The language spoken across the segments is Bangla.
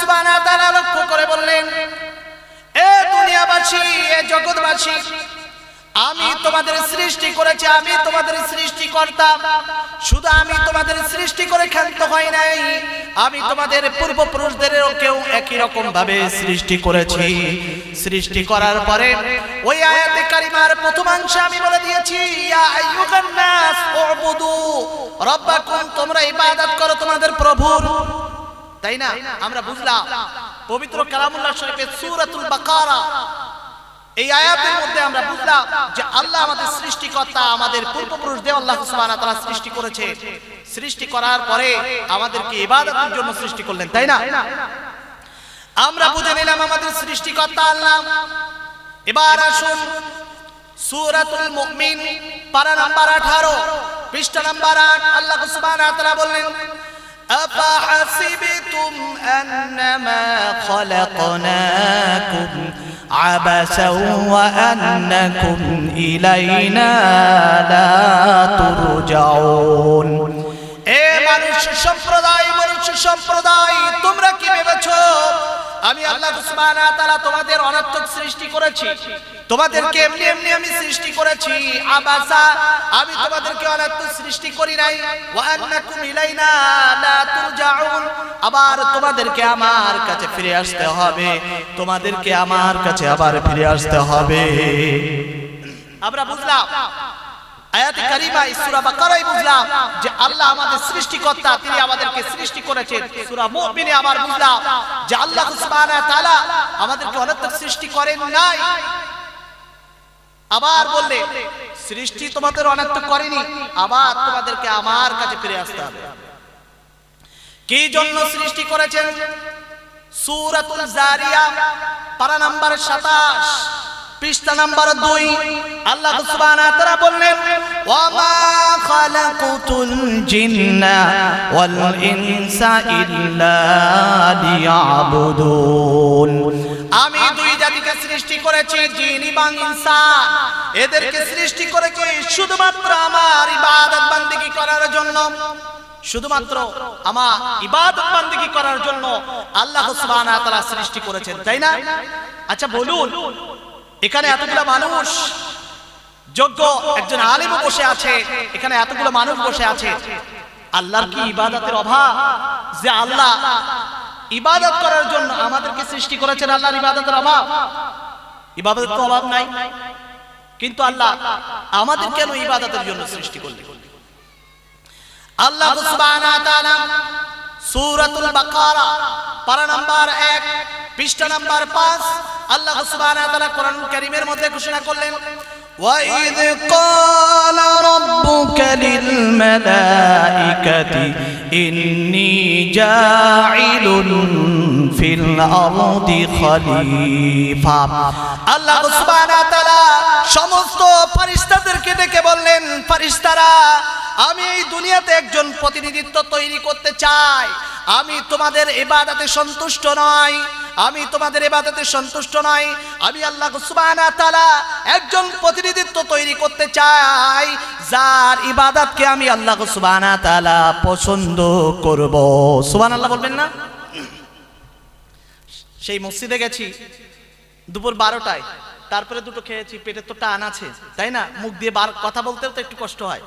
সুবহানাহু ওয়া তাআলা লক্ষ্য করে বললেন, এ দুনিয়াবাসী, এ জগৎবাসী, আমি তোমাদের সৃষ্টি করেছি, আমি তোমাদের সৃষ্টিকর্তা। শুধু আমি তোমাদের সৃষ্টি করে ক্ষান্ত হই নাই, আমি তোমাদের পূর্বপুরুষদেরও কেউ একই রকম ভাবে সৃষ্টি করেছি। সৃষ্টি করার পরে ওই আয়াতে কারিমার প্রথমাংশে আমি বলে দিয়েছি, ইয়া আইয়ুহান নাস উবুদু রাব্বাকুম, তোমরা ইবাদত করো তোমাদের প্রভুর। তাই না? আমরা বুঝলাম পবিত্র কালামুল্লাহ শরীফের সূরাতুল বাকারা এই আয়াতের মধ্যে আমরা বুঝলাম যে আল্লাহ আমাদের সৃষ্টিকর্তা, আমাদের পূর্বপুরুষদের আল্লাহ সুবহানাহু ওয়া তাআলা সৃষ্টি করেছে। সৃষ্টি করার পরে আমাদেরকে ইবাদতের জন্য সৃষ্টি করলেন, তাই না? আমরা বুঝে নিলাম আমাদের সৃষ্টিকর্তা আল্লাহ। এবার আসুন সূরাতুল মুমিন পারা নাম্বার 18 পৃষ্ঠা নাম্বার 8, আল্লাহ সুবহানাহু ওয়া তাআলা বললেন, আফাহাসিবতুম আন্নামা খালাকনাকুম عبسا وأنكم إلينا لا ترجعون। এ মানুষ সম্প্রদায়, তোমরা কি ভেবেছো আমি আল্লাহ সুবহানাহু ওয়া তাআলা তোমাদের অনর্থক সৃষ্টি করেছি? তোমাদেরকে এমনি এমনি আমি সৃষ্টি করেছি। আবাসা, আমি তোমাদেরকে অনর্থক সৃষ্টি করি নাই। ওয়া আন্নাকুম ইলাইনা লা তুরজাউন, আবার তোমাদেরকে আমার কাছে ফিরে আসতে হবে, তোমাদেরকে আমার কাছে আবার ফিরে আসতে হবে। আমরা বুঝলাম আয়াতে কারিমা সূরা বাকারায় বুঝলাম যে আল্লাহ আমাদের সৃষ্টিকর্তা, তিনি আমাদেরকে সৃষ্টি করেছেন। সূরা মুমিনে আবার বুঝলাম যে আল্লাহ সুবহানাহু ওয়া তাআলা আমাদেরকে অনর্থক সৃষ্টি করেন নাই। আবার বললে সৃষ্টি তোমাদের অনর্থক করেনি, আবার তোমাদেরকে আমার কাছে ফিরে আসতে হবে। কি জন্য সৃষ্টি করেছেন? সূরাতুল জারিয়া পারা নাম্বার 27 পৃষ্ঠা নাম্বার 2, আল্লাহ সুবহানাহু ওয়া তাআলা বললেন, ওয়া মা খালাকুতুল জিন্না ওয়াল ইনসা ইল্লা লিয়াবুদুন। আমি দুই জাতিকে সৃষ্টি করেছি, জিন এবং ইনসান। এদেরকে সৃষ্টি করেছি শুধুমাত্র আমার ইবাদত বান্দিগি করার জন্য, শুধুমাত্র আমার ইবাদত বান্দিগি করার জন্য আল্লাহ সুবহানাহু ওয়া তাআলা সৃষ্টি করেছেন, তাই না? আচ্ছা বলুন, এখানে এতগুলো মানুষ, যোগ্য একজন আলেম বসে আছে, এখানে এতগুলো মানুষ বসে আছে, আল্লাহর কি ইবাদতের অভাব? যে আল্লাহ ইবাদত করার জন্য আমাদেরকে সৃষ্টি করেছেন, আল্লাহর ইবাদতের অভাব? ইবাদতের তো অভাব নাই, কিন্তু আল্লাহ আমাদের কেন ইবাদতের জন্য সৃষ্টি করলেন? আল্লাহ সুবহানাহু ওয়া তাআলা সূরাতুল বাকারা পারা নাম্বার 1 পৃষ্ঠা নাম্বার 5, আল্লাহ সুবহানাহু ওয়া তাআলা কোরআনুল কারীমের মধ্যে ঘোষণা করলেন, وَإِذْ قَالَ رَبُّكَ لِلْمَلَائِكَةِ إِنِّي جَاعِلٌ فِي الْأَرْضِ خَلِيفَةً। আল্লাহ সুবহানাহু ওয়া তাআলা সমস্ত ফেরেশতাদেরকে ডেকে বললেন, ফেরেশতারা, আমি এই দুনিয়াতে একজন প্রতিনিধিত্ব তৈরি করতে চাই। আমি তোমাদের ইবাদতে সন্তুষ্ট নই, আমি তোমাদের ইবাদতে সন্তুষ্ট নই। আমি আল্লাহ সুবহানাহু ওয়া তাআলা একজন প্রতিনিধিত্ব তৈরি করতে চাই, যার ইবাদতকে আমি আল্লাহ সুবহানাহু ওয়া তাআলা পছন্দ করব। সুবহানাল্লাহ বলবেন না? সেই মসজিদে গেছি দুপুর 12টায়, তারপরে দুটো খেয়েছি, পেটে তো টান আছে, তাই না? মুখ দিয়ে কথা বলতেও তো একটু কষ্ট হয়।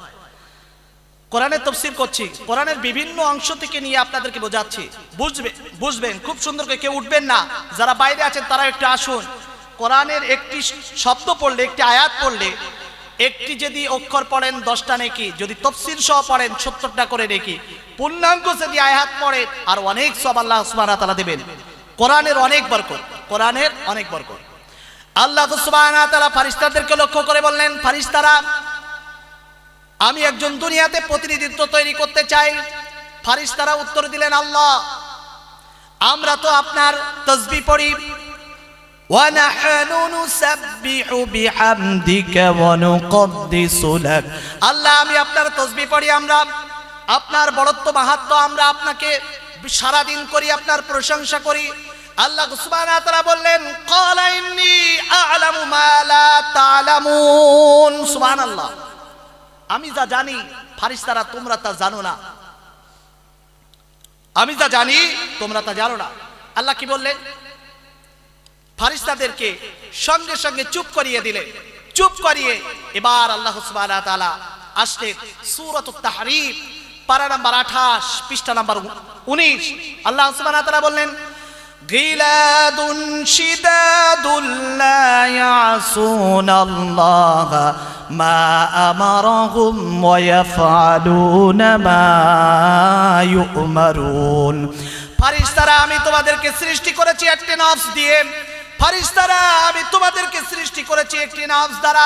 কোরআনের তাফসীর করছি, কোরআনের বিভিন্ন অংশ থেকে নিয়ে আপনাদেরকে বোঝাচ্ছি, বুঝবেন খুব সুন্দর করে। কেউ উঠবেন না, যারা বাইরে আছেন তারা একটু আসুন। কোরআনের একটি শব্দ পড়লে, একটি আয়াত পড়লে, একটি যদি অক্ষর পড়েন 10টা নেকি, যদি তাফসীর সহ পড়েন 70টা করে নেকি, পূর্ণাঙ্গ যদি আয়াত পড়েন আর অনেক সওয়াব আল্লাহ সুবহানাহু ওয়া তাআলা দেবেন। কোরআনের অনেক বরকত, কোরআনের অনেক বরকত। আল্লাহ সুবহানাহু ওয়া তাআলা ফেরেশতাদেরকে লক্ষ্য করে বললেন, ফেরেশতারা, আমি একজন দুনিয়াতে প্রতিনিধিত্ব তৈরি করতে চাই। ফেরেশতারা উত্তর দিলেন, আল্লাহ, আমরা তো আপনার তাসবিহ পড়ি, ওয়া নাহনু নুসাব্বিহু বিহামদিকা ওয়া নুকদ্দিসু লাক। আল্লাহ, আমি আপনার তাসবিহ পড়ি, আমরা আপনার বড়ত্ব মাহাত্ম্য আমরা আপনাকে সারা দিন করি, আপনার প্রশংসা করি। আল্লাহ সুবহানাহু ওয়া তাআলা বললেন, ক্বালা ইন্নী আ'লামু মা লা তা'লামুন। সুবহানাল্লাহ, আমি যা জানি ফেরেশতারা তোমরা তা জানো না, আমি যা জানি তোমরা তা জানো না। আল্লাহ কি বললেন? ফারিস্তাদেরকে সঙ্গে সঙ্গে চুপ করিয়ে দিলেন। চুপ করিয়ে এবার আল্লাহ সুবহানাহু ওয়া তাআলা আসলেন সূরাতুত তাহরীম পারা নাম্বার 28 পৃষ্ঠা নাম্বার 19। আল্লাহ সুবহানাহু ওয়া তাআলা বললেন গিলাদুন শিদাদুল লা ইয়াসুনাল্লাহা মা আমারাহুম ওয়া ইয়াফআলুনা মা ইউমারুন। ফারিস্তারা আমি তোমাদেরকে সৃষ্টি করেছি একটি নফস দিয়ে। ফারিস্তারা আমি তোমাদেরকে সৃষ্টি করেছি একটি নফস দ্বারা,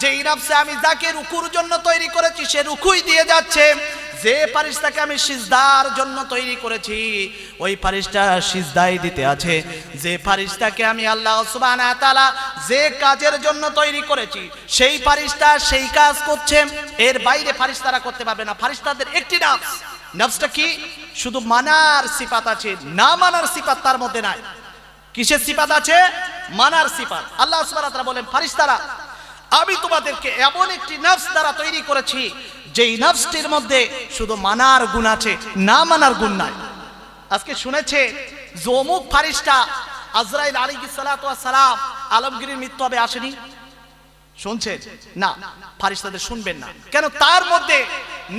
যেই নফসে আমি যাকে রুকুর জন্য তৈরি করেছি সে রুকুই দিয়ে যাচ্ছে। যে ফারিস্তাকে আমি সিজদার জন্য তৈরি করেছি ওই ফারিস্তা সিজদাই দিতে আছে। যে ফারিস্তাকে আমি আল্লাহ সুবহানাহু ওয়া তাআলা যে কাজের জন্য তৈরি করেছি সেই ফারিস্তা সেই কাজ করছে, এর বাইরে ফারিস্তারা করতে পারবে না। ফারিস্তাদের একটি নফস, নফসটা কি? শুধু মানার সিফাত আছে, না মানার সিফাত তার মধ্যে নাই। কিসের সিফাত আছে? মানার সিফাত। আল্লাহ সুবহানাহু ওয়া তাআলা বলেন ফারিস্তারা আমি তোমাদেরকে এমন একটি নফস দ্বারা তৈরি করেছি যেই নফসটির মধ্যে শুধু মানার গুণ আছে, না মানার গুণ নাই। আজকে শুনেছে যে অমুক ফারিস্তা আজরাইল আলাইহিস সালাতু ওয়াস সালাম আলমগীরের মৃত্যু হবে, আসেনি? শুনছেন না? ফারিস্তাদের শুনবেন না, কেন? তার মধ্যে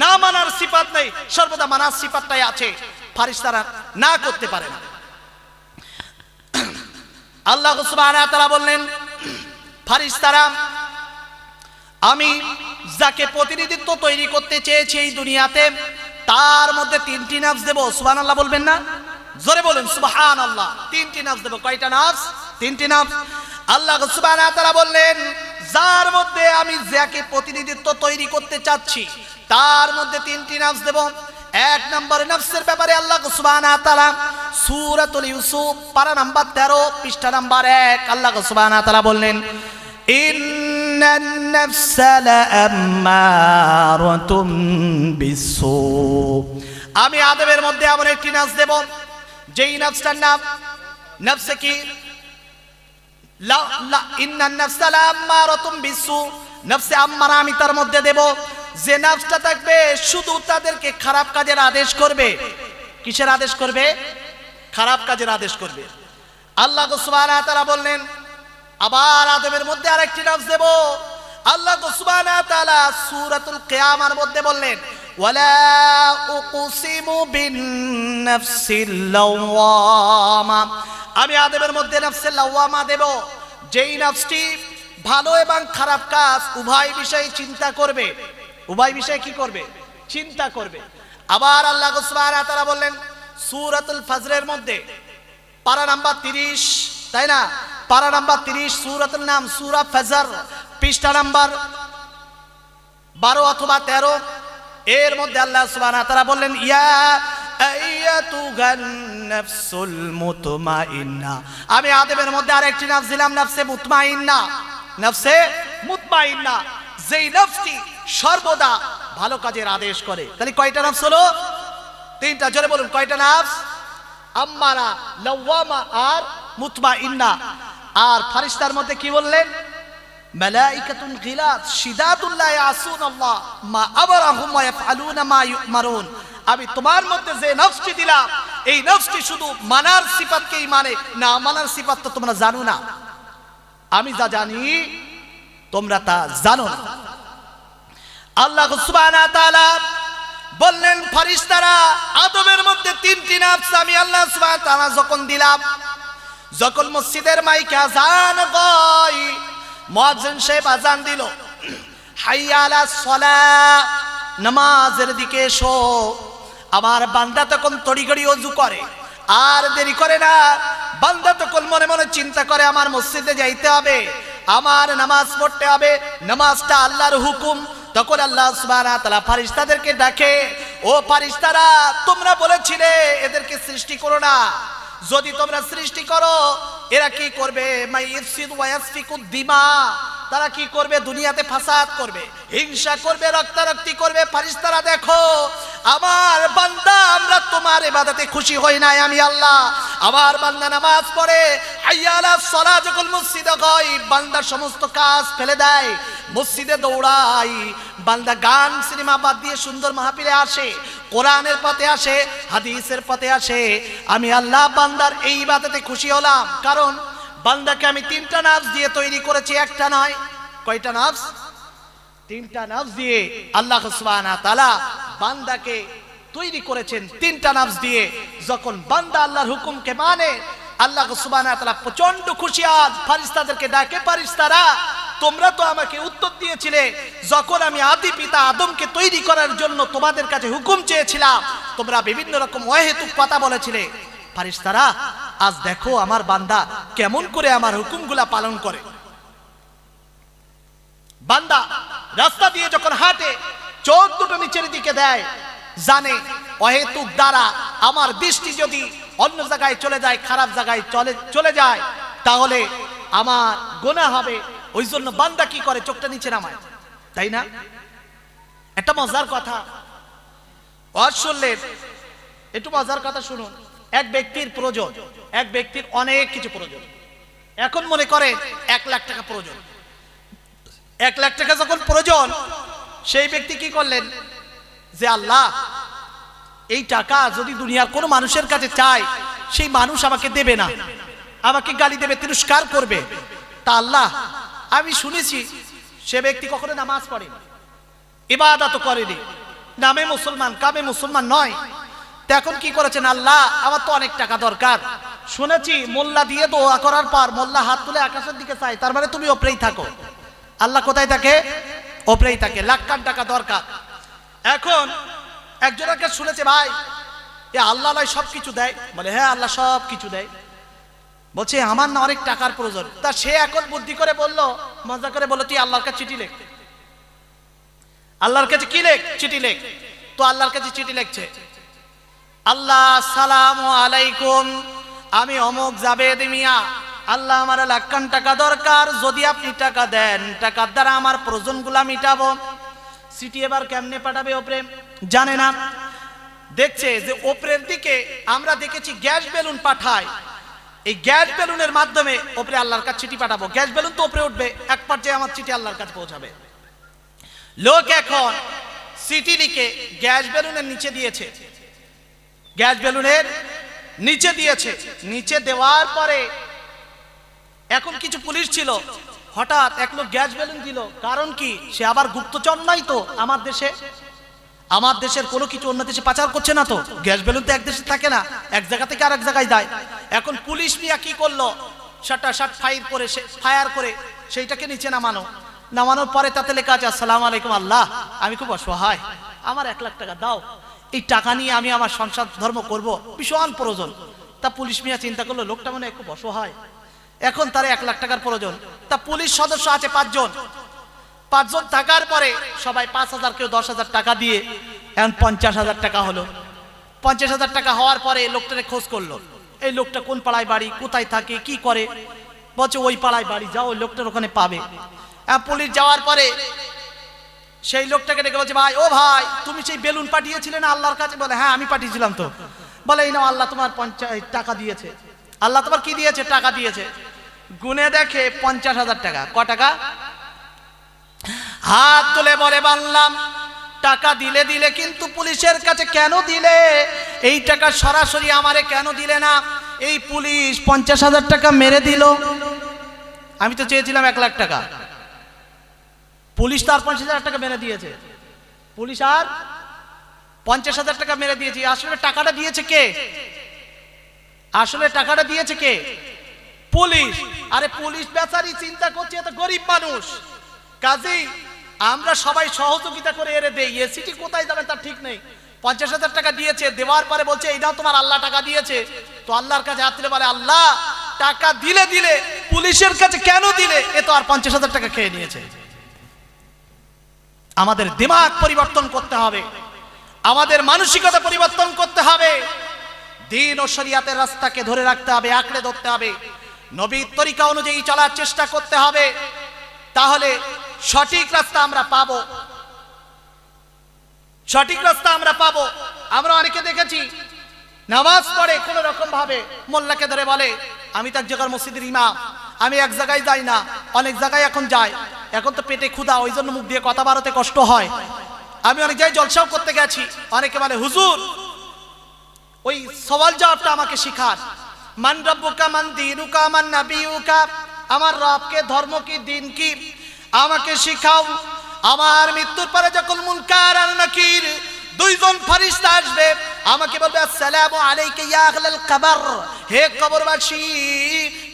না মানার সিফাত নেই, সর্বদা মানার সিফাতটাই আছে। ফারিস্তারা না করতে পারে না। আল্লাহ সুবহানাহু ওয়া তাআলা বললেন ফারিস্তারা আমি যাকে প্রতিনিধিত্ব তৈরি করতে চেয়েছি এই দুনিয়াতে তার মধ্যে তিনটি নফস দেব। সুবহানাল্লাহ বলবেন না? জোরে বলেন সুবহানাল্লাহ। তিনটি নফস দেব। কয়টা নফস? তিনটি নফস। আল্লাহ সুবহানাহু ওয়া তাআলা বললেন যার মধ্যে আমি যাকে প্রতিনিধিত্ব তৈরি করতে চাচ্ছি তার মধ্যে তিনটি নফস দেব। এক নম্বর নফসের ব্যাপারে আল্লাহ সুবহানাহু ওয়া তাআলা সূরাতুল ইউসুফ পারা নাম্বার 13 পৃষ্ঠা নাম্বার 1 আল্লাহ সুবহানাহু ওয়া তাআলা বললেন ইন্নান নাফসা লাআম্মারাতুম বিসসু। আমি আদমের মধ্যে এমন একটি নফস দেব যেই নফসটার নাম নফসে কি? ইন্নান নাফসা লাআম্মারাতুম বিসসু। নফসে আম্মারা আমি তার মধ্যে দেব যে নফসটা থাকবে শুধু তাদেরকে খারাপ কাজের আদেশ করবে। কিসের আদেশ করবে? খারাপ কাজের আদেশ করবে। আল্লাহ সুবহানাহু ওয়া তাআলা বললেন আবার আদমের মধ্যে আরেকটি নফস দেব। আল্লাহ সুবহানাহু ওয়া তাআলা সূরাতুল কিয়ামার মধ্যে বললেন ওয়ালা উকসিমু বিন নাফসিল লাওয়ামা। আমি আদমের মধ্যে নফসে লাওয়ামা দেব যেই নফসটি ভালো এবং খারাপ কাজ উভয় বিষয়ে চিন্তা করবে। উভয় বিষয়ে কি করবে? চিন্তা করবে। আবার আল্লাহ সুবহানাহু ওয়া তাআলা বললেন সূরাতুল ফজরের মধ্যে পারা নাম্বার 30, তাই না? পারা নাম্বার 30 সূরাতুল নাম সূরা ফজর পৃষ্ঠা নাম্বার 12 অথবা 13 এর মধ্যে আল্লাহ সুবহানাহু ওয়া তাআলা বললেন ইয়া আইয়াতুহান নাফসুল মুতমাইন্না। আমি আদমের মধ্যে আরেকটি নফস দিলাম নফসে মুতমাইন্না। নফসে মুতমাইন্না যেই নফসটি সর্বদা ভালো কাজের আদেশ করে। তাহলে কয়টা নফস হলো? তিনটা। জোরে বলুন কয়টা নফস? আম্মারা, লাওয়ামা আর মুতমাইন্না। আর ফারিস্তার মধ্যে কি বললেন? মালাইকাতুন গিলাদ শিদাদুল লা ইয়াসুনাল্লাহ মা আমারাহুম ওয়া ইয়াফআলুনা মা ইউমারুন। আমি তোমার মধ্যে যে নফসটি দিলাম এই নফসটি শুধু মানার সিফাতকেই মানে, না মানার সিফাত তো তোমরা জানো না। আমি যা জানি তোমরা তা জানো না। আল্লাহ সুবহানাহু ওয়া তাআলা বললেন ফারিস্তারা আদমের মধ্যে তিনটি নফস আমি আল্লাহ সুবহানাহু ওয়া তাআলা যখন দিলাম, যখন মসজিদের মাইকে আযান হয়, মুয়াজ্জিন সাহেব আযান দিল হাইয়া আলাস সালাহ, নামাজের দিকে এসো। আমার বান্দা তখন তড়িঘড়ি ওযু করে আর দেরি করে না। বান্দা তখন মনে মনে চিন্তা করে আমার মসজিদে যাইতে হবে, আমার নামাজ পড়তে হবে, নামাজটা আল্লাহর হুকুম। তখন আল্লাহ সুবহানাহু ওয়া তাআলা ফেরেশতাদেরকে ডাকে, ও ফেরেশতারা তোমরা বলেছিলে এদেরকে সৃষ্টি করো না, যদি তোমরা সৃষ্টি করো এরা কি করবে? মাইফসিদু ওয়া ইয়াসফিকুদ দিমা। তারা কি করবে? দুনিয়াতে ফাসাদ করবে, হিংসা করবে, রক্তারক্তি করবে। ফেরেশতারা দেখো আমার বান্দা আমরা তোমার ইবাদতে খুশি হই নাই আমি আল্লাহ। আমার বান্দা নামাজ পড়ে হাইয়া আলাস সালাহ যখন মসজিদে যায় বান্দা সমস্ত কাজ ফেলে দেয়, মসজিদে দৌড়াই, বান্দা গান সিনেমা বাদ দিয়ে সুন্দর মাহফিলে আসে, কোরআনের পথে আসে, হাদিসের পথে আসে। আমি আল্লাহ বান্দার এই ইবাদতে খুশি হলাম, কারণ বান্দাকে আমি তিনটা নফস দিয়ে তৈরি করেছি, একটা নয়। কয়টা নফস? তিনটা নফস দিয়ে আল্লাহ সুবহানাহু ওয়া তাআলা বান্দাকে তৈরি করেছেন, তিনটা নফস দিয়ে। যখন বান্দা আল্লাহর হুকুমকে মানে, আল্লাহ সুবহানাহু ওয়া তাআলা প্রচন্ড খুশি। আজ ফেরেশতাদেরকে ডাকে, ফেরেশতারা তোমরা তো আমাকে উত্তর দিয়েছিলে যখন আমি আদি পিতা আদমকে তৈরি করার জন্য তোমাদের কাছে হুকুম চেয়েছিলাম, তোমরা বিভিন্ন রকম অহেতুক কথা বলেছিলে। ফেরেশতারা আজ দেখো আমার বান্দা কেমন করে আমার হুকুমগুলা পালন করে। বান্দা রাস্তা দিয়ে যখন হাঁটে, চোখ দুটো নিচের দিকে দেয়, জানে অহেতুক দ্বারা আমার দৃষ্টি যদি অন্য জায়গায় চলে যায়, খারাপ জায়গায় চলে যায়, তাহলে আমার গুনাহ হবে। ওই জন্য বান্দা কি করে? চোখটা নিচে নামায়, তাই না? একটা মজার কথা ওয়াজ শুনলেন, একটু মজার কথা শুনুন। এক ব্যক্তির প্রয়োজন, এক ব্যক্তির অনেক কিছু প্রয়োজন। এখন মনে করে 1 লাখ টাকা প্রয়োজন। 1 লাখ টাকা যখন প্রয়োজন, সেই ব্যক্তি কি করলেন? যে আল্লাহ, এই টাকা যদি দুনিয়ার কোনো মানুষের কাছে চাই, সেই মানুষ আমাকে দেবে না, আমাকে গালি দেবে, তিরস্কার করবে। তা আল্লাহ, আমি শুনেছি সে ব্যক্তি কখনো নামাজ পড়ে, ইবাদত করেনি, নামে মুসলমান কামে মুসলমান নয়। তা এখন কি করেছেন? আল্লাহ, আমার তো অনেক টাকা দরকার, শুনেছি মোল্লা দিয়ে দোয়া করার পর মোল্লা হাত তুলে আকাশের দিকে চায়, তার মানে তুমি ওপরেই থাকো। আল্লাহ কোথায় থাকে? ওপরেই থাকে। লাখ লাখ টাকা দরকার। এখন একজনকে শুনেছে, ভাই এ আল্লাহ সব কিছু দেয়? বলে হ্যাঁ, আল্লাহ সব কিছু দেয়। বলছে আমার না অনেক টাকার প্রয়োজন। তা সে এখন বুদ্ধি করে বলল, মজা করে বলল, তুই আল্লাহর কাছে চিঠি লেখ। আল্লাহর কাছে কি লেখ? চিঠি লেখ। তো আল্লাহর কাছে চিঠি লিখছে, আল্লাহ আসসালামু আলাইকুম, আমি অমুক জাবেদ মিয়া, আল্লাহ আমার লাখ টাকা দরকার, যদি আপনি টাকা দেন, টাকার দ্বারা আমার প্রয়োজনগুলা মিটাবো। চিঠি এবার কেমনে পাঠাবে? ওপরে জানে না। দেখছে যে ওপরের দিকে আমরা দেখেছি গ্যাস বেলুন পাঠায়, এই গ্যাস বেলুনের মাধ্যমে ওপরে আল্লাহর কাছে চিঠি পাঠাবো। গ্যাস বেলুন তো ওপরে উঠবে, এক পর্যায়ে আমার চিঠি আল্লাহর কাছে পৌঁছাবে। লোক এখন চিঠি লিখে গ্যাস বেলুনের নিচে দিয়েছে, গ্যাস বেলুনের নিচে দিয়েছে। নিচে দেওয়ার পরে এখন কিছু পুলিশ ছিল, হঠাৎ এক লোক গ্যাস বেলুন দিল। কারণ কি? সে আবার গুপ্তচর নয় তো আমার দেশে, আমার দেশের কোনো কিছু অন্য দেশে পাচার করছে না তো। গ্যাস বেলুন তো এক দেশে থাকে না, এক জায়গা থেকে আরেক জায়গায় যায়। এখন পুলিশ মিয়া কি করলো? শাট ফায়ার করে সেইটাকে নিচে নামানোর পরে তাতে লেখা আছে, আসসালামু আলাইকুম আল্লাহ, আমি খুব অসহায়, আমার 1 লাখ টাকা দাও, এই টাকা নিয়ে আমি আমার সংসার ধর্ম করব, ভীষণ প্রয়োজন। তা পুলিশ মিয়া চিন্তা করলো, লোকটা মনে হয় খুব অসহায়, এখন তার 1 লাখ টাকার প্রয়োজন। তা পুলিশ সদস্য আছে 5 জন। 5 জন থাকার পরে সবাই 5,000, কেউ 10,000 টাকা দিয়ে এখন 50,000 টাকা হলো। 50,000 টাকা হওয়ার পরে লোকটারে খোঁজ করলো, এই লোকটা কোন পাড়ায় বাড়ি, কোথায় থাকে, কি করে। বলছে ওই পাড়ায় বাড়ি, যাও ওই লোকটার ওখানে পাবে। পুলিশ যাওয়ার পরে সেই লোকটাকে ডেকে বলছে, ভাই ও ভাই, তুমি সেই বেলুন পাঠিয়েছিলে না আল্লাহর কাছে? বলে হ্যাঁ, আমি পাঠিয়েছিলাম তো। বলে এই নাও, আল্লাহ তোমার টাকা দিয়েছে। আল্লাহ তোমার কি দিয়েছে? টাকা দিয়েছে। গুনে দেখে 50,000 টাকা। ক টাকা? হাত তুলে বলে, বানলাম টাকা দিলে কিন্তু পুলিশের কাছে কেন দিলে? এই টাকা সরাসরি আমারে কেন দিলে না? এই পুলিশ 50,000 টাকা মেরে দিল, আমি তো চেয়েছিলাম 1 লাখ টাকা। পুলিশ তো আর 50,000 টাকা মেরে দিয়েছে, পুলিশ আর 50,000 টাকা মেরে দিয়েছে। আসলে টাকাটা দিয়েছে কে? আসলে টাকাটা দিয়েছে কে? পুলিশ। আরে পুলিশ বেচারি চিন্তা করছে এত গরিব মানুষ, কাজেই আমরা সবাই সহযোগিতা করে এরে দেই। এ সিটি কোথায় যাবে তার ঠিক নেই। 50,000 টাকা দিয়েছে, দেওয়ার পরে বলছে এইটাও তোমার আল্লাহ টাকা দিয়েছে। তো আল্লাহর কাছে হাত তুলে বলে, আল্লাহ টাকা দিলে পুলিশের কাছে কেন দিলে? এ তো আর 50,000 টাকা খেয়ে নিয়েছে। আমাদের দিমাগ পরিবর্তন করতে হবে, আমাদের মানসিকতা পরিবর্তন করতে হবে, দ্বীন ও শরিয়াতের রাস্তাকে ধরে রাখতে হবে, আঁকড়ে ধরতে হবে, নবীর তরিকা অনুযায়ী চলার চেষ্টা করতে হবে। তাহলে সঠিক রাস্তা আমরা পাবো, সঠিক রাস্তা আমরা পাবো। আমরা অনেকে দেখেছি নামাজ পড়ে কোন রকম ভাবে মোল্লাকে ধরে বলে, আমি তো এক জায়গার মসজিদের ইমাম, আমি এক জায়গায় যাই না, অনেক জায়গায় এখন যাই। এখন তো পেটে ক্ষুধা, ওই জন্য মুখ দিয়ে কথা বাড়াতে কষ্ট হয়। আমি অনেক জায়গায় জলসাও করতে গেছি, অনেকে বলে হুজুর ওই সওয়াল জবাবটা আমাকে শিখান, মান রব্বুকা মান দীনুকা মান নাবিয়ুকা, আমার রবকে, ধর্ম কি, দিন কি, আমাকে শিখাও। আমার মৃত্যুর পরে যখন মুনকার আর নাকির দুইজন ফেরেশতা আসবে, আমাকে বলবে আসসালামু আলাইকা ইয়া আহলাল কবর, হে কবরবাসী,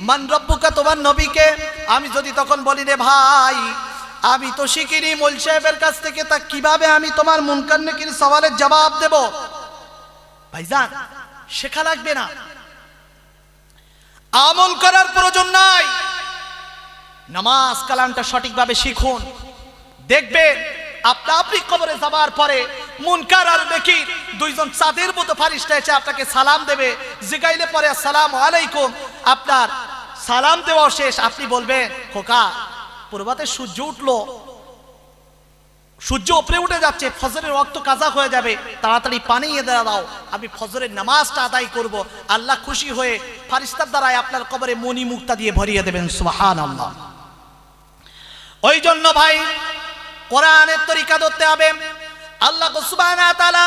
মান রব্বুকা, তোমার নবীকে। আমি যদি তখন বলি রে ভাই আমি তো শিখিনি মৌল সাহেবের কাছ থেকে, তা কিভাবে আমি তোমার মুনকার নাকির সওয়ালের জবাব দেব? ভাইজান শেখা লাগবে না, আমল করার প্রয়োজন নাই। নামাজ কালামটা সঠিকভাবে শিখুন, দেখবেন আপনি কবরে যাবার পরে মুনকার আর নাকির দুইজন চাঁদের মতো ফেরেশতা এসে আপনাকে সালাম দেবে। জিগাইলে পরে আসসালামু আলাইকুম, আপনার সালাম দেওয়া শেষ, আপনি বলবেন খোকা প্রভাতে সূর্য উঠলো, সূর্য উপরে উঠে যাচ্ছে, ফজরের ওয়াক্ত কাজা হয়ে যাবে, তাড়াতাড়ি পানি এনে দাও, আমি ফজরের নামাজটা আদায় করব। আল্লাহ খুশি হয়ে ফেরেশতার দ্বারা আপনার কবরে মনি মুক্তা দিয়ে ভরিয়ে দেবেন। সুবহানাল্লাহ। ওই জন্য ভাই কোরআনের তরিকা ধরতে হবে। আল্লাহ সুবহানাহু ওয়া তাআলা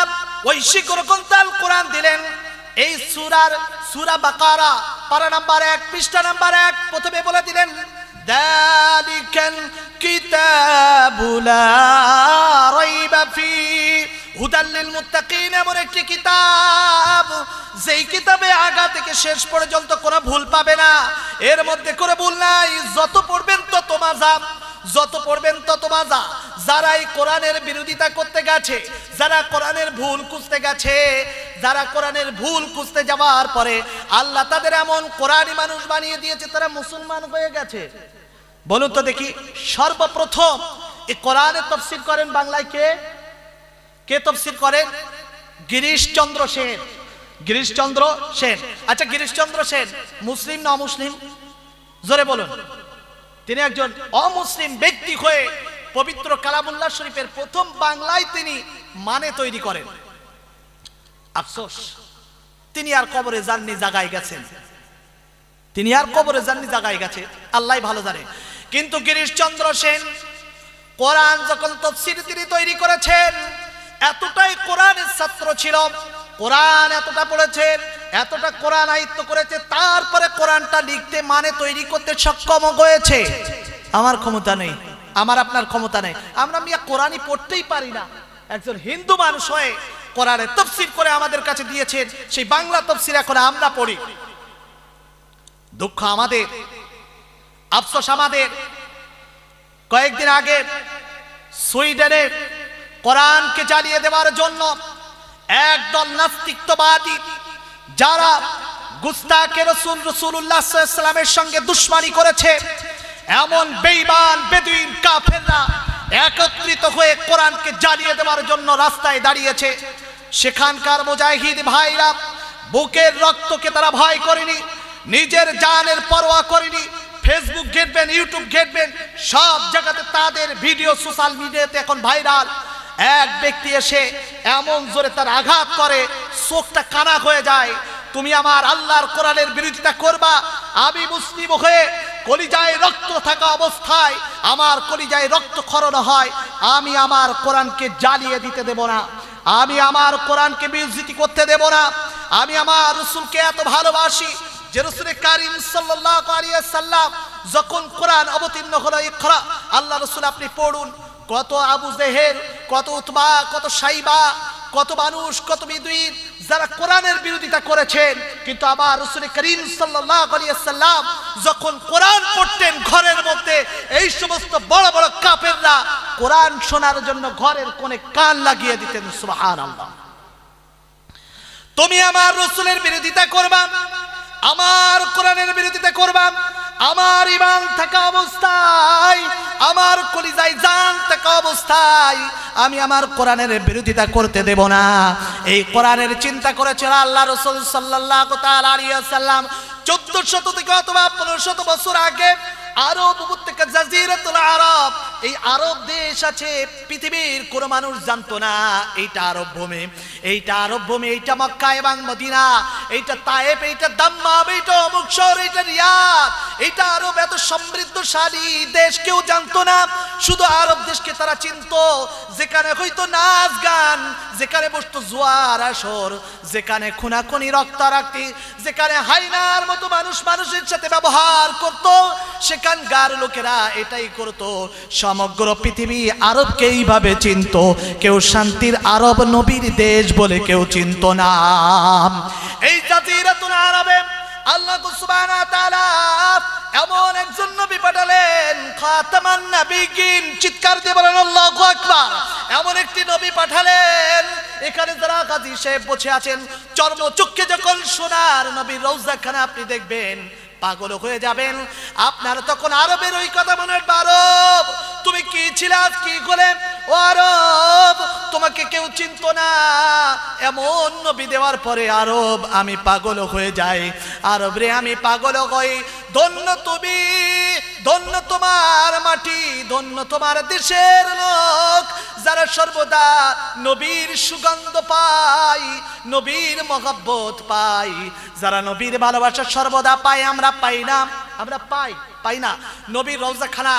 ওই শিকরকুন্তাল কোরআন দিলেন। এই সূরা বাকারা পারা নাম্বার 1 পৃষ্ঠা নাম্বার 1 প্রথমে বলে দিলেন যালিকাল কিতাবু লা রাইবা ফি হুদাল লিল মুত্তাকিন, এমন একটি কিতাব যেই কিতাবে আগা থেকে শেষ পর্যন্ত কোনো ভুল পাবে না, এর মধ্যে কোনো ভুল নাই, যত পড়বেন তত মজা, যত পড়বেন তত মজা। যারা এই কোরআনের বিরোধিতা করতে গেছে, যারা কোরআনের ভুল খুঁজতে গেছে, যারা কোরআনের ভুল খুঁজতে যাওয়ার পরে আল্লাহ তাদের এমন কোরআনী মানুষ বানিয়ে দিয়েছে, তারা মুসলমান হয়ে গেছে। বলুন তো দেখি, সর্বপ্রথম এই কোরআনের তাফসীর করেন বাংলায় কে তাফসীর করেন? গিরিশচন্দ্র সেন। গিরিশচন্দ্র সেন। আচ্ছা গিরিশচন্দ্র সেন মুসলিম না অমুসলিম? জোরে বলুন। তিনি একজন অমুসলিম ব্যক্তি হয়ে পবিত্র কালামুল্লাহ শরীফের প্রথম বাংলায় তিনি মানে তৈরি করেন। আফসোস তিনি আর কবরে যাননি, জায়গায় গেছেন। তিনি আর কবরে যাননি, জায়গায় গেছে, আল্লাহ ভালো জানে। কিন্তু গিরিশচন্দ্র সেন কোরআন যখন তাফসীর তিনি তৈরি করেছেন, এতটাই কোরআনের ছাত্র ছিল, কোরআন এতটা পড়েছেন, এতটা কোরআন আয়ত্ত করেছে, তারপরে কোরআনটা লিখতে মানে তৈরি করতে সক্ষম হয়েছে। আমার ক্ষমতা নেই, আমার আপনার ক্ষমতা নেই, আমরা মিয়া কোরআনই পড়তেই পারি না। একজন হিন্দু মানুষ হয়ে কোরআনের তাফসীর করে আমাদের কাছে দিয়েছেন, সেই বাংলা তাফসীর এখন আমরা পড়ি। দুঃখ আমাদের, আফসোস আমাদের। কয়েকদিন আগে সুইডেনে কোরআনকে জ্বালিয়ে দেওয়ার জন্য একদল নাস্তিকবাদী, যারা গুস্তাখে রাসূল রাসূলুল্লাহ সাল্লাল্লাহু আলাইহি ওয়াসাল্লামের সঙ্গে দুশমনি করেছে, এমন বেঈমান বেদুইন কাফেররা একত্রিত হয়ে কোরআনকে জ্বালিয়ে দেওয়ার জন্য রাস্তায় দাঁড়িয়েছে। সেখানকার মুজাহিদ ভাইরা বুকের রক্তকে তারা ভয় করেনি, নিজের জানের পরোয়া করেনি। ফেসবুক ঘেটবেন, ইউটিউব ঘেটবেন, সব জায়গাতে তাদের ভিডিও সোশ্যাল মিডিয়াতে এখন ভাইরাল। এক ব্যক্তি এসে এমন জোরে তার আঘাত করে, চোখটা কানা হয়ে যায়। তুমি আমার আল্লাহর কোরআনের বিরোধিতা করবা, আমি মুসলিম হয়ে কলিজায় রক্ত থাকা অবস্থায় আমার কলিজায় রক্ত খরণ হয়, আমি আমার কোরআনকে জ্বালিয়ে দিতে দেব না, আমি আমার কোরআনকে বিরোধিতা করতে দেব না। আমি আমার রাসূলকে এত ভালোবাসি যে রাসূল কারীম সাল্লাল্লাহু আলাইহি ওয়াসাল্লাম যখন কোরআন অবতীর্ণ হলো, ইকরা, আল্লাহ রাসূল আপনি পড়ুন, কত আবু জেহেল, কত উতবা, কত সাইবা, কত মানুষ, কত বিদুইন যারা কোরআনের বিরোধিতা করেছেন, কিন্তু আবার রাসূল কারীম সাল্লাল্লাহু আলাইহি ওয়াসাল্লাম যখন কোরআন পড়তেন ঘরের মধ্যে, এই সমস্ত বড় বড় কাফেররা কোরআন শোনার জন্য ঘরের কোণে কান লাগিয়ে দিতেন। সুবহানাল্লাহ। তুমি আমার রাসূলের বিরোধিতা করবা, আমার কোরআনের বিরোধিতা করবা, আমার ঈমান থাকা অবস্থায়, আমার কলিজায় জান থাকা অবস্থায় আমি আমার কোরআনের বিরোধিতা করতে দেব না। এই কোরআনের চিন্তা করেছিল আল্লাহ রাসূল সাল্লাল্লাহু তাআলা আলাইহি ওয়াসাল্লাম 1400 থেকে অথবা 1500 বছর আগে। আরব উপত্যকা, জাজিরাতুল আরব, এই আরব দেশ আছে, পৃথিবীর কোনো মানুষ জানতো না এইটা আরব ভূমি, এইটা আরব ভূমি, এইটা মক্কা এবং মদিনা, এইটা তায়েফ, এইটা দাম্মাম, এইটা অমুক শহর, এইটা রিয়াদ, এটা আরব এত সমৃদ্ধশালী দেশ কেউ জানতো না, শুধু আরব দেশকে তারা চিনতো, যেখানে হয়তো নাচ গান, যেখানে বসতো জুয়ার আসর, যেখানে খুনাখুনি রক্তারক্তি, যেখানে হাইনার মতো মানুষ মানুষের সাথে ব্যবহার করত, সেখানকার লোকেরা এটাই করত। সমগ্র পৃথিবী আরবকে এইভাবে চিনত, কেউ শান্তির আরব নবীর দেশ বলে কেউ চিনত না। এই জাজিরাতুল আরবে আল্লাহ সুবহানাহু ওয়া তাআলা এমন একজন নবী পাঠালেন, খাতামান নবিয়্যিন, চিৎকার দিয়ে বলেন আল্লাহু আকবার। এমন একটি নবী পাঠালেন, এখানে যারা গাজী সাহেব বসে আছেন, চর্মচক্ষে যখন সোনার নবীর রওজাখানা আপনি দেখবেন, পাগল হয়ে যাবেন। আপনার তখন আরবের ওই কথা মনে হয়, আরব তুমি কি ছিলে, কি করে ও আরব, তোমাকে কেউ চিনতো না। এমন নবী দেওয়ার পরে আরব আমি পাগল হয়ে যাই, আরব রে আমি পাগল হই। ধন্য তুমি, ধন্য তোমার মাটি, ধন্য তোমার দেশের লোক, যারা সর্বদা নবীর সুগন্ধ পায়, নবীর মহব্বত পায়, যারা নবীর ভালোবাসা সর্বদা পায়। আমরা পাই না, আমরা পাই না। নবীর রওজাখানা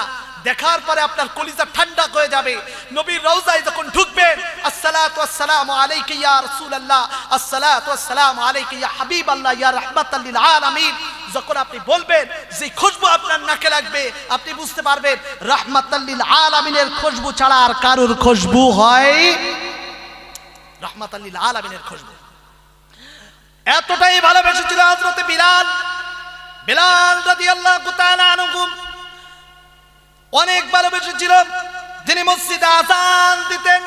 দেখার পরে আপনার কলিজা ঠান্ডা হয়ে যাবে। নবীর রওজায় যখন ঢুকবেন, আসসালাতু ওয়াসসালামু আলাইকা ইয়া রাসূলুল্লাহ, আসসালাতু ওয়াসসালামু আলাইকা ইয়া হাবিবাল্লাহ, ইয়া রাহমাতাল লিল আলামিন, যখন আপনি বলবেন, যে খুশবু আপনার নাকে লাগবে, আপনি বুঝতে পারবেন রাহমাতাল লিল আলামিনের খুশবু ছাড়া আর কারোর খুশবু হয় রাহমাতাল লিল আলামিনের খুশবু। এতটাই ভালোবেসেছিল হযরত বিলাল। বিলাল রাদিয়াল্লাহু তাআলা আনহু অনেক ভালোবেসেছিল। তিনি মসজিদে আযান দিতেন।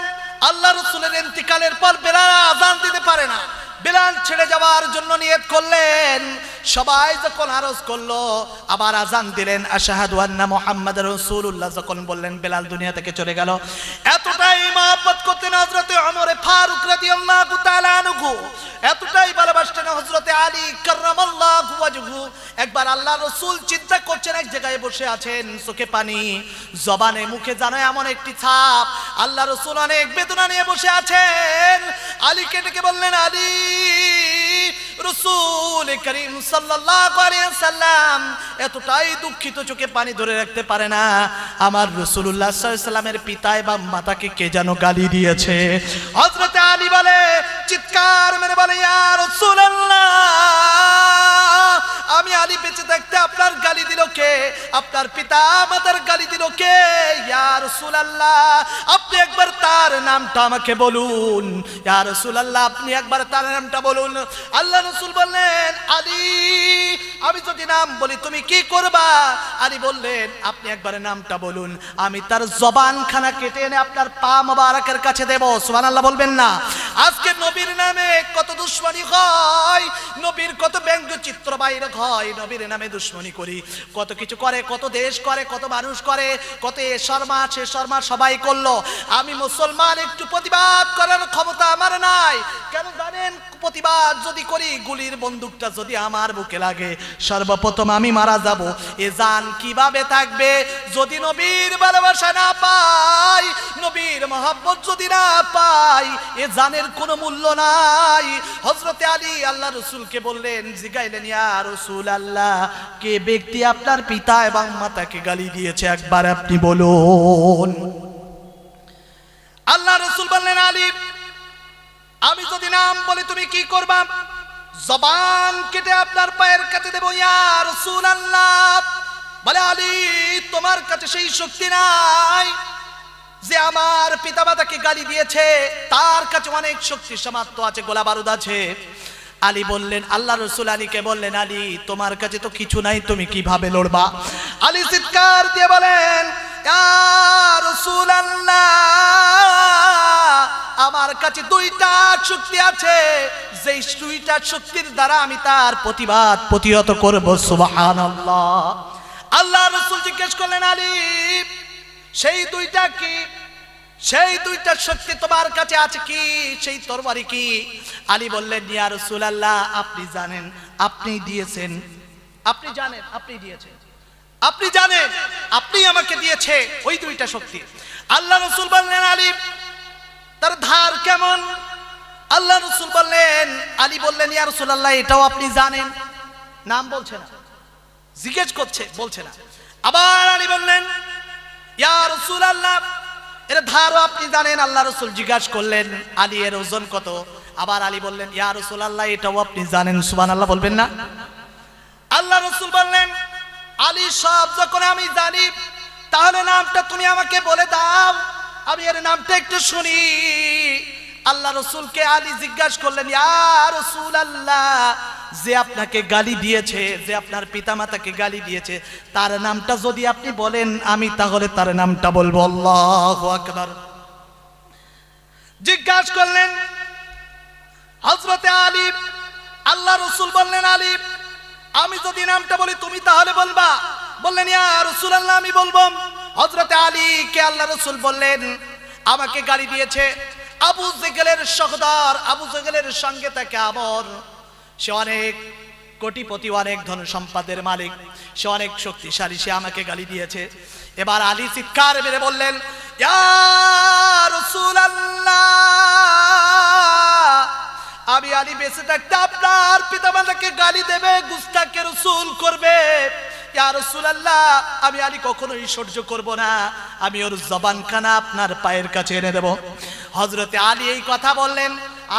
আল্লাহ রাসূলের ইন্তিকালের পর বিলাল আযান দিতে পারে না, বিলাল ছেড়ে যাওয়ার জন্য নিয়ত করলেন। সবাই যখন আরজ করলো, আবার আযান দিলেন, আশহাদু আন্না মুহাম্মাদুর রাসূলুল্লাহ যখন বললেন, বিলাল দুনিয়া থেকে চলে গেল। এতটাই মহব্বত করতেন হযরতে ওমর ফারুক রাদিয়াল্লাহু তাআলা আনহু, এতটাই ভালোবাসতেন হযরতে আলী কাররামাল্লাহু ওয়াজহু। একবার আল্লাহ রাসূল চিন্তা করছেন, এক জায়গায় বসে আছেন, চোখে পানি, জবানে মুখে জানো এমন একটি ছাপ। আল্লাহ রাসূল অনেক বেদনা নিয়ে বসে আছেন। আলীকে ডেকে বললেন, আলী, রাসূল করিম সাল্লাল্লাহু আলাইহি ওয়াসাল্লাম এতটাই দুঃখিত, চোখে পানি ধরে রাখতে পারে না। আমার রাসূলুল্লাহ সাল্লাল্লাহু আলাইহি ওয়াসাল্লামের পিতায় বা মাতাকে কে যেন গালি দিয়েছে। হযরতে আলী বলে, চিৎকার মেরে বলে, ইয়া রাসূলুল্লাহ, আমি আলী বেঁচে থাকতে আপনার গালি দিল কে? আপনার পিতা মাতার গালি দিল কে? ইয়া রাসূলুল্লাহ, আপনি একবার তার নামটা আমাকে বলুন। ইয়া রাসূলুল্লাহ, আপনি একবার তার নামটা বলুন। আল্লাহ রাসূল বললেন, আলী, আমি যদি নাম বলি তুমি কি করবা? আলী বললেন, আপনি একবার নামটা বলুন, আমি তার জবানখানা কেটে এনে আপনার পা মোবারকের কাছে দেব। সুবহানাল্লাহ বলবেন না? আজকে নবীর নামে কত দুশমনি হয়, নবীর কত ব্যঙ্গ চিত্র বাইরে হয়, নবীর নামে দুশমনি করি, কত কিছু করে, কত দেশ করে, কত মানুষ করে, কত এ শর্মা সে শর্মা সবাই করলো। আমি মুসলমান, একটু প্রতিবাদ করার ক্ষমতা আমার নাই। কেন জানেন? প্রতিবাদ যদি করি, গুলির বন্দুকটা যদি আমার বুকে লাগে, সর্বপ্রথম আমি মারা যাব। এ জান কিভাবে থাকবে যদি নবীর ভালোবাসা না পাই, নবীর মহব্বত যদি না পাই, এ জানের কোনো মূল্য নাই। হযরতে আলী আল্লাহ রাসূলকে বললেন, জিগাইলেন, ইয়া রাসূলুল্লাহ, কে ব্যক্তি আপনার পিতা এবং মাতাকে গালি দিয়েছে একবার আপনি বলুন। আল্লাহ রাসূল বললেন, আলী, আমি যদি নাম বলি তুমি কি করবা? জবান কেটে আপনার পায়ের কাছে দেব। ইয়া রাসূলুল্লাহ বলে, আলী, তোমার কাছে সেই শক্তি নাই যে আমার পিতামাতাকে গালি দিয়েছে, তার কাছে অনেক শক্তি সামর্থ্য আছে, গোলা বারুদ আছে। আলী বললেন, আল্লাহ রাসূল আলীকে বললেন, আলী, তোমার কাছে তো কিছু নাই, তুমি কিভাবে লড়বা? আলী চিৎকার দিয়ে বলেন, ইয়া রাসূলুল্লাহ, আমার কাছে দুইটা শক্তি আছে, যেই দুইটা শক্তির দ্বারা আমি তার প্রতিহত করব। সুবহানাল্লাহ। আল্লাহ রাসূল জিজ্ঞেস করলেন, আলী, সেই দুইটা কি? সেই দুইটা শক্তি তোমার কাছে আছে কি? সেই তরবারি কি? আলী বললেন, ইয়া রাসূলুল্লাহ, আপনি জানেন, আপনি দিয়েছেন, আপনি জানেন, আপনি দিয়েছেন, আপনি জানেন, আপনি আমাকে দিয়েছে ওই দুইটা শক্তি। আল্লাহ রাসূল বললেন, আলী, তার ধার কেমন? আল্লাহ রাসূল বললেন, আলী বললেন, ইয়া রাসূলুল্লাহ, এটাও আপনি জানেন। নাম বলছেন, জিজ্ঞেস করছে, বলছে না। আবার আলী বললেন, ইয়া রাসূলুল্লাহ, এর ধারও আপনি জানেন? আল্লাহ রাসূল জিজ্ঞাসা করলেন, আলী এর ওজন কত? আবার আলী বললেন, ইয়া রাসূলুল্লাহ, এটাও আপনি জানেন। সুবহানাল্লাহ বলবেন না? আল্লাহ রাসূল বললেন, আলী সব যখন আমি জানি, তাহলে নামটা তুমি আমাকে বলে দাও, আমি এর নামটা একটু শুনি। আল্লাহ রাসূলকে আলী জিজ্ঞাসা করলেন, ইয়া রাসূলুল্লাহ, যে আপনাকে গালি দিয়েছে, যে আপনার পিতামাতাকে গালি দিয়েছে, তার নামটা যদি আপনি বলেন, আমি তাহলে তার নামটা বলবো। আল্লাহু আকবার। জিজ্ঞাসা করলেন হযরতে আলী। আল্লাহ রাসূল বললেন, আলী, আমি যদি নামটা বলি তুমি তাহলে বলবা? বললেন, ইয়া রাসূলুল্লাহ, আমি বলবো। হযরতে আলী কে আল্লাহ রাসূল বললেন, আমাকে গালি দিয়েছে আবু জেহেলের সহদর, আবু জেহেলের সঙ্গে থাকে আমর। সে অনেক কোটিপতি, অনেক ধন সম্পদের মালিক, সে অনেক শক্তিশালী, সে আমাকে গালি দিয়েছে। এবার আলী চিৎকার মেরে বললেন, ইয়া রাসূলুল্লাহ, আমি আলী বেঁচে থাকতে আপনার পিতামাতাকে গালি দেবে, গুস্তাকে রাসূল করবে। ইয়া রাসূলুল্লাহ, আমি আলী কখনোই সহ্য করব না, আমি ওর জবানখানা আপনার পায়ের কাছে এনে দেব। হযরতে আলী এই কথা বললেন,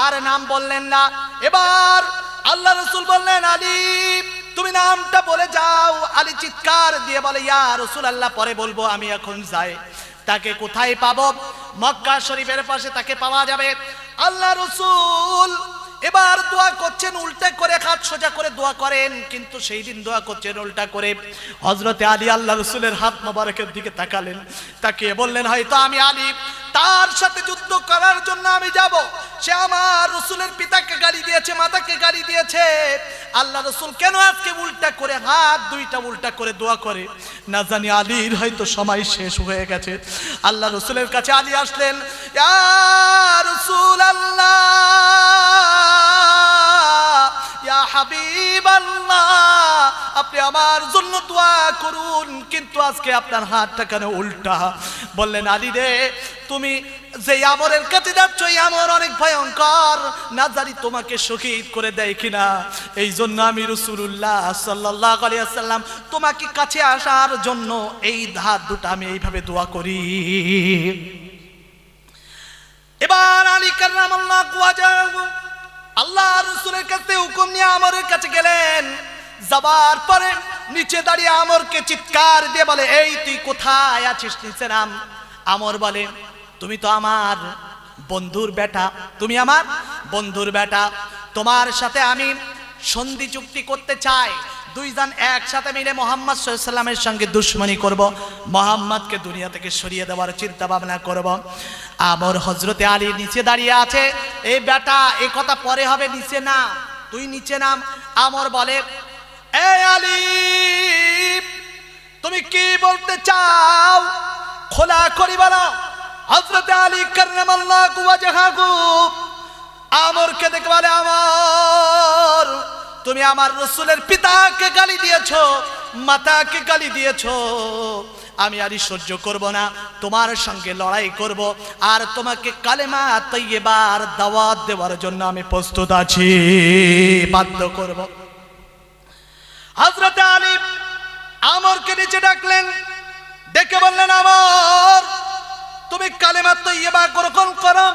আর নাম বললেন না। এবার আল্লাহ রাসূল বললেন, আলী, তুমি নামটা বলে যাও। আলী চিৎকার দিয়ে বলে, ইয়া রাসূলুল্লাহ, পরে বলবো, আমি এখন যাই। তাকে কোথায় পাবো? মক্কা শরীফের পাশে তাকে পাওয়া যাবে। আল্লাহ রাসূল এবার দোয়া করছেন, উল্টা করে হাত সোজা করে দোয়া করেন, কিন্তু সেই দিন দোয়া করছেন উল্টা করে। হযরতে আলী আল্লাহ রাসূলের হাত মোবারকের দিকে তাকালেন, তাকিয়ে বললেন, হয়তো আমি আলী তার সাথে যুদ্ধ করার জন্য আমি যাব। সে আমার রাসূলের পিতাকে গালি দিয়েছে, মাতাকে গালি দিয়েছে। আল্লাহ রাসূল কেন আজকে উল্টা করে হাত দুইটা উল্টা করে দোয়া করে? না জানি আলীর হয়তো সময় শেষ হয়ে গেছে। আল্লাহ রাসূলের কাছে আলী আসলেন, ইয়া রাসূলুল্লাহ, ইয়া হাবিবাল্লাহ, আপনি আমার জন্য দোয়া করুন, কিন্তু আজকে আপনার হাতটা কেন উল্টা? বললেন, আলী রে, তুমি যে আমরের কাছে যাচ্ছ, এই আমর অনেক ভয়ঙ্কর, না জানি তোমাকে শহীদ করে দেয় কিনা। এই জন্য আমি রাসূলুল্লাহ সাল্লাল্লাহু আলাইহি ওয়াসাল্লাম তোমাকে কাছে আসার জন্য এই হাত দুটো আমি এইভাবে দোয়া করি। এবার আলী কাররামাল্লাহু ওয়াজহাহু আল্লাহ রাসূলের কাছে হুকুম নিয়ে আমরের কাছে গেলেন। যাবার পরে নিচে দাঁড়িয়ে আমরকে চিৎকার দিয়ে বলে, এই তুই কোথায় আছিস? নিচে নাম। আমর বলে, তুমি তো আমার বন্ধুর বেটা, তুমি আমার বন্ধুর বেটা, তোমার সাথে আমি সন্ধি চুক্তি করতে চাই। দুইজন একসাথে মিলে মুহাম্মদ সাল্লাল্লাহু আলাইহি ওয়াসাল্লামের সঙ্গে দুশমনি করব, মুহাম্মদকে দুনিয়া থেকে সরিয়ে দেওয়ার চিন্তা ভাবনা করব। আমর হযরতে আলী নিচে দাঁড়িয়ে আছে। এই বেটা, এই কথা পরে হবে, নিচে না, তুই নিচে নাম। আমর বলে, এই আলী, তুমি কি বলতে চাও? খোলা করি বলো। হযরতে আলী কাররামাল্লাহু ওয়াজহাহু আমরকে দেখে বলে, আমর, তুমি আমার রাসূলের পিতাকে গালি দিয়েছো, মাতাকে গালি দিয়েছো, আমি আলী সহ্য করব না, তোমার সঙ্গে লড়াই করব, আর তোমাকে কালেমা তাইয়্যিবার দাওয়াত দেওয়ার জন্য আমি প্রস্তুত আছি, বাধ্য করব। হযরতে আলী আমরকে নিচে ডাকলেন, ডেকে বললেন, আমর, তুমি কালেমা তাইয়্যিবা গ্রহণ করো,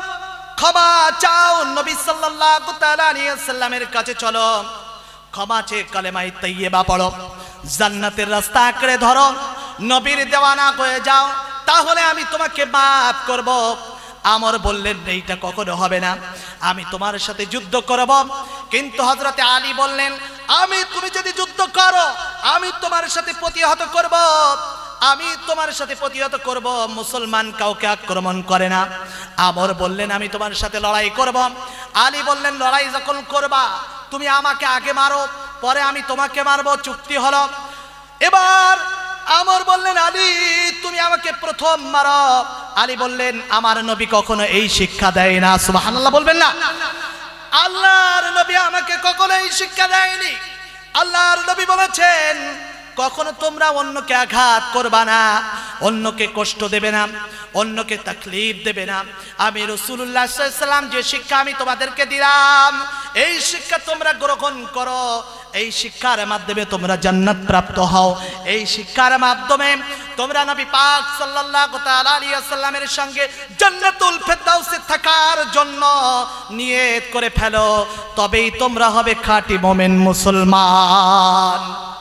ক্ষমা চাও, নবী সাল্লাল্লাহু তাআলা আলাইহি ওয়াসাল্লামের কাছে চলো, ক্ষমা চেয়ে কালেমা তাইয়্যিবা পড়ো, জান্নাতের রাস্তা আঁকড়ে ধরো, নবীর দেওয়ানা হয়ে যাও, তাহলে আমি তোমাকে মাফ করব। আমর বললেন, এইটা কখনো হবে না, আমি তোমার সাথে যুদ্ধ করব। কিন্তু হযরতে আলী বললেন, তুমি যদি যুদ্ধ করো, আমি তোমার সাথে প্রতিহত করব, আমি তোমার সাথে প্রতিহত করব। মুসলমান কাউকে আক্রমণ করে না। আমর বললেন, আমি তোমার সাথে লড়াই করব। আলী বললেন, লড়াই যখন করবা, তুমি আমাকে আগে মারো, পরে আমি তোমাকে মারব, চুক্তি হলো। এবার আমর বললেন, আলী, তুমি আমাকে প্রথম মারো। আলী বললেন, আমার নবী কখনো এই শিক্ষা দেয় না। সুবহানাল্লাহ বলবেন না? আল্লাহর নবী আমাকে কখনো এই শিক্ষা দেয়নি। আল্লাহর নবী বলেছেন, কখনো তোমরা অন্যকে আঘাত করবা না, অন্যকে কষ্ট দেবে না, অন্যকে তাকলীফ দেবে না। আমি রাসূলুল্লাহ সাল্লাল্লাহু আলাইহি ওয়াসাল্লাম যে শিক্ষা আমি তোমাদেরকে দিলাম, এই শিক্ষা তোমরা গ্রহণ করো। এই শিক্ষার মাধ্যমে তোমরা জান্নাত প্রাপ্ত হও। এই শিক্ষার মাধ্যমে তোমরা নবী পাক সাল্লাল্লাহু তাআলা আলাইহি ওয়াসাল্লামের সঙ্গে জান্নাতুল ফেরদাউসে থাকার জন্য নিয়ত করে ফেলো, তবেই তোমরা হবে খাঁটি মুমিন মুসলমান।